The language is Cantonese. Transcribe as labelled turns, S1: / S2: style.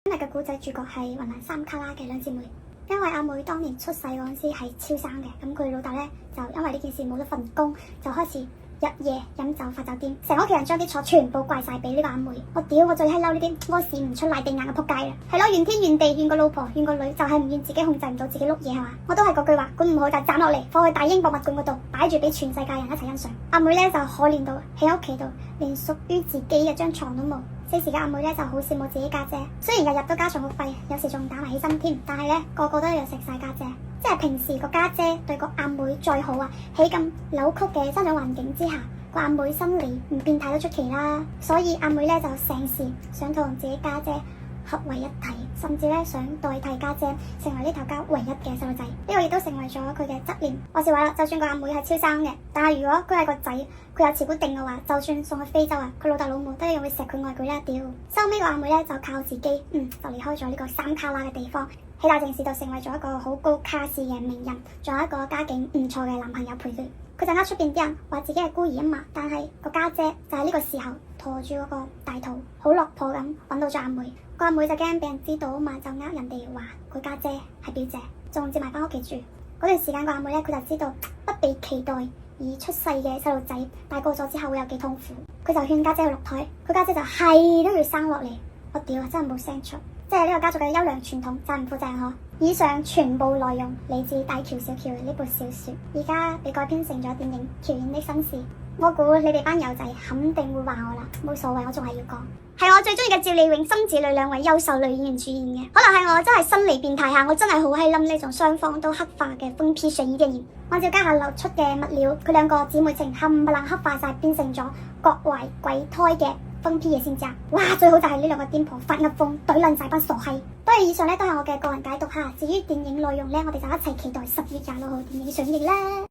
S1: 今日嘅故仔主角係雲南三卡拉嘅兩姊妹。因為阿妹當年出世嗰陣時係超生嘅，咁佢老豆咧就因為呢件事冇咗份工，就開始日夜飲酒發酒癲，成屋企人將啲錯全部怪晒俾呢個阿妹。我屌，我最閪嬲呢啲屙屎唔出賴地眼嘅仆街啦！係咯，怨天怨地怨個老婆怨個女，就係唔怨自己控制唔到自己碌嘢係嘛？我都係嗰句話，管唔好就斬落嚟放去大英博物館嗰度擺住俾全世界人一齊欣賞。阿妹咧就可憐到喺屋企度連屬於自己嘅張床都冇。四時嘅阿妹咧就好羨慕自己家姐，雖然日日都加重屋費，有時仲打埋起身添，但係咧個個都要食晒家姐。即係平時個家姐對個阿妹再好啊，喺咁扭曲嘅生長環境之下，個阿妹心理唔變態都出奇啦。所以阿妹咧就成時想同自己家姐合為一體，甚至咧想代替家姐成為呢頭家唯一嘅細路仔。呢個亦都成為咗佢嘅執念。話時話啦，就算個阿妹係超生嘅，但係如果佢係個仔，佢有持股定嘅話，就算送去非洲啊，佢老豆老母都一樣會錫佢愛佢啦。屌，收尾個阿妹咧就靠自己，就離開咗呢個三卡拉嘅地方，喺大城市度成為咗一個好高卡士嘅名人，仲有一個家境唔錯嘅男朋友陪佢。佢就呃出邊啲人話自己係孤兒啊嘛，但係個家姐就喺呢個時候拖住嗰個大肚，好落魄咁揾到咗阿妹。個阿妹就驚俾人知道啊嘛，就呃人哋話佢家姐係表姐，仲接埋翻屋企住。嗰段時間個阿妹咧，佢就知道不被期待而出世嘅細路仔大個咗之後會有幾痛苦，佢就勸家姐去落胎，佢家姐就係都要生落嚟。我屌啊，真係冇聲出，即係呢個家族嘅優良傳統就係唔負責任呵。以上全部內容嚟自大喬小喬呢部小說，而家被改編成咗電影《喬演的紳士》。我估你哋班友仔肯定會話我啦，冇所謂，我仲係要講，係我最中意嘅趙麗穎、森子蕾兩位優秀女演員主演嘅。可能係我真係生理變態下，我真係好閪冧呢種雙方都黑化嘅瘋批懸疑電影。按照家下流出嘅物料，佢兩個姊妹情冚唪唥黑化晒，變成咗各懷鬼胎嘅瘋批嘢先知啊！哇，最好就係呢兩個癲婆發噏風，懟撚晒班傻閪。當然以上咧都係我嘅個人解讀哈，至於電影內容咧，我哋就一齊期待10月26號電影上映啦。